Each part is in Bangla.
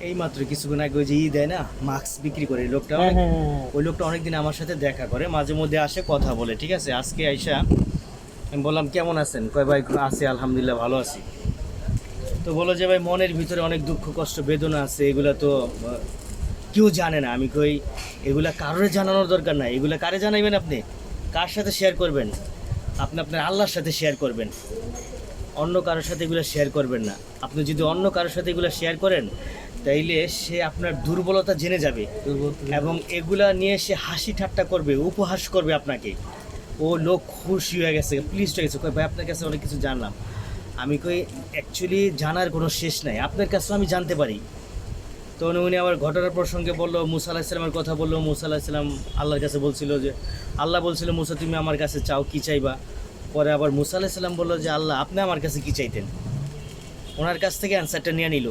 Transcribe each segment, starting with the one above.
এই মাত্র কিছুক্ষণ আগে ওই যে দেয় না মাস্ক বিক্রি করে, এই লোকটা ওই লোকটা অনেকদিন আমার সাথে দেখা করে, মাঝে মধ্যে আসে, কথা বলে, ঠিক আছে। আজকে আইসা আমি বললাম কেমন আছেন, কয় ভাই আছি আলহামদুলিল্লাহ ভালো আছি। তো বলো যে ভাই মনের ভিতরে অনেক দুঃখ কষ্ট বেদনা আছে, এগুলা তো কেউ জানে না। আমি কই এগুলা কারোর জানানোর দরকার নাই, এগুলা কারে জানাইবেন আপনি, কার সাথে শেয়ার করবেন? আপনি আপনার আল্লাহর সাথে শেয়ার করবেন, অন্য কারোর সাথে এগুলো শেয়ার করবেন না। আপনি যদি অন্য কারোর সাথে এগুলো শেয়ার করেন তাইলে সে আপনার দুর্বলতা জেনে যাবে এবং এগুলা নিয়ে সে হাসি ঠাট্টা করবে, উপহাস করবে আপনাকে। ও লোক খুশি হয়ে গেছে, প্লিজ হয়ে গেছে, কই ভাই আপনার কাছে অনেক কিছু জানলাম। আমি কই অ্যাকচুয়ালি জানার কোনো শেষ নাই, আপনার কাছেও আমি জানতে পারি। তো উনি আবার ঘটনার প্রসঙ্গে বললো, মুসা আলাহিসাল্লামের কথা বললো। মুসা আলাহিসাল্লাম আল্লাহর কাছে বলছিল যে, আল্লাহ বলছিল মুসা তুমি আমার কাছে চাও, কি চাইবা? পরে আবার মুসা আলাহিসাল্লাম বললো যে আল্লাহ আপনি আমার কাছে কি চাইতেন? ওনার কাছ থেকে অ্যান্সারটা নিয়ে নিল,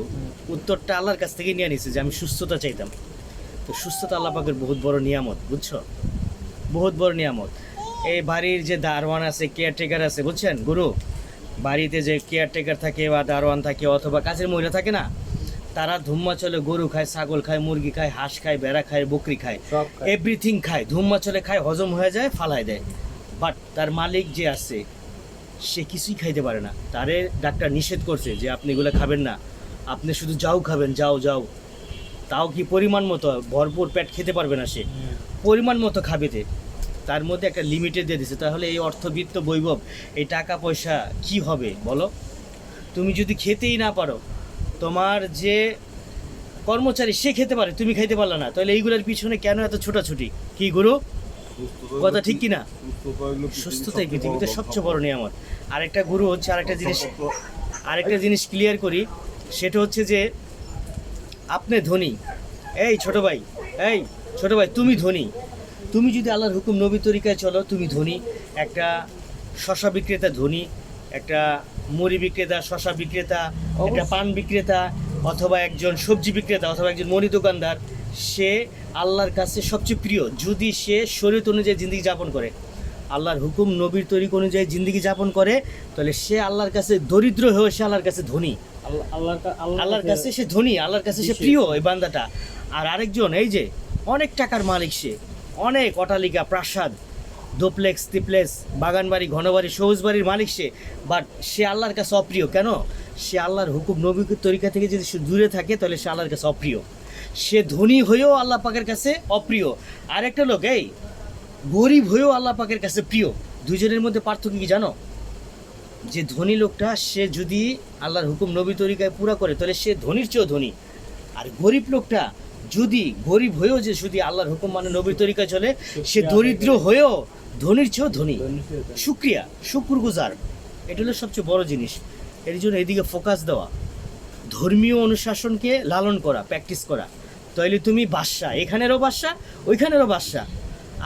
উত্তরটা আল্লাহর কাছ থেকে নিয়ে নিছে যে আমি সুস্থতা চাইতাম। তো সুস্থতা আল্লাহ পাকের বহুত বড় নিয়ামত, বুঝছো, বহুত বড় নিয়ামত। এই বাড়ির যে দারওয়ান আছে, কেয়ারটেকার আছে, বুঝছেন গুরু, বাড়িতে যে কেয়ারটেকার থাকে বা দারওয়ান থাকে অথবা কাজের মহিলা থাকে না, তারা ধুম্মা চলে গরু খায়, ছাগল খায়, মুরগি খায়, হাঁস খায়, বেড়া খায়, বকরি খায়, এভরিথিং খায়, ধুম্মা চলে খায়, হজম হয়ে যায়, ফালায় দেয়। বাট তার মালিক যে আছে সে কিছুই খাইতে পারে না। তারে ডাক্তার নিষেধ করছে যে আপনি এগুলো খাবেন না, আপনি শুধু যাও খাবেন, যাও যাও। তাও কি পরিমাণ মতো, ভরপুর পেট খেতে পারবে না সে, পরিমাণ মতো খাবেতে, তার মধ্যে একটা লিমিটে দিয়ে দিছে। তাহলে এই অর্থবিত্ত বৈভব, এই টাকা পয়সা কি হবে বলো? তুমি যদি খেতেই না পারো, তোমার যে কর্মচারী সে খেতে পারে, তুমি খাইতে পারলে না, তাহলে এইগুলোর পিছনে কেন এত ছোটাছুটি? কি গুরু, কথা ঠিক কি না? সুস্থতাই পৃথিবীতে সবচেয়ে বড় নিয়ামত। আরেকটা গুরু হচ্ছে, আরেকটা জিনিস ক্লিয়ার করি, সেটা হচ্ছে যে আপনি ধনী, এই ছোট ভাই, এই ছোট ভাই তুমি ধনী, তুমি যদি আল্লাহর হুকুম নবী তরিকায় চলো তুমি ধনী। একটা শশা বিক্রেতা ধনী, একটা মুড়ি বিক্রেতা, শশা বিক্রেতা, একটা পান বিক্রেতা, অথবা একজন সবজি বিক্রেতা, অথবা একজন মুড়ি দোকানদার, সে আল্লাহর কাছে সবচেয়ে প্রিয় যদি সে শরীয়ত অনুযায়ী জিন্দেগি যাপন করে, আল্লাহর হুকুম নবীর তরিকা অনুযায়ী জিন্দেগি যাপন করে, তাহলে সে আল্লাহর কাছে দরিদ্র হয়েও সে আল্লাহর কাছে ধনী, আল্লাহর কাছে সে ধনী, আল্লাহর কাছে সে প্রিয় এই বান্দাটা। আর আরেকজন এই যে অনেক টাকার মালিক, সে অনেক অট্টালিকা, প্রাসাদ, ডুপ্লেক্স, ত্রিপ্লেক্স, বাগানবাড়ি, ঘনবাড়ি, সবুজ বাড়ির মালিক সে, বাট সে আল্লাহর কাছে অপ্রিয়। কেন? সে আল্লাহর হুকুম নবীর তরিকা থেকে যদি সে দূরে থাকে তাহলে সে আল্লাহর কাছে অপ্রিয়। সে ধনী হয়েও আল্লাহ পাকের কাছে অপ্রিয়। আরেকটা লোক এই গরিব হয়েও আল্লাহ পাকের কাছে প্রিয়। দুইজনের মধ্যে পার্থক্য কি জানো? যে ধনী লোকটা সে যদি আল্লাহর হুকুম নবী তরিকায় পুরা করে তাহলে সে ধনীর চেয়েও ধনী। আর গরিব লোকটা যদি গরিব হয়েও যে শুধু আল্লাহর হুকুম মানে নবীর তরিকায় চলে, সে দরিদ্র হয়েও ধনীর চেয়েও ধনী। শুকরিয়া, শুকরগুজার, এটা হলো সবচেয়ে বড় জিনিস। এর জন্য এদিকে ফোকাস দেওয়া, ধর্মীয় অনুশাসনকে লালন করা, প্র্যাকটিস করা, তাহলে তুমি বাদশা, এখানেরও বাদশা, ওইখানেরও বাদশা।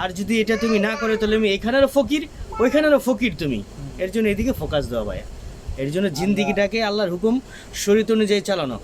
আর যদি এটা তুমি না করে তাহলে তুমি এখানেরও ফকির, ওইখানেরও ফকির তুমি। এর জন্য এদিকে ফোকাস দেওয়া ভাইয়া। এর জন্য জিন্দিগিটাকে আল্লাহর হুকুম শরীয়ত অনুযায়ী চালানো।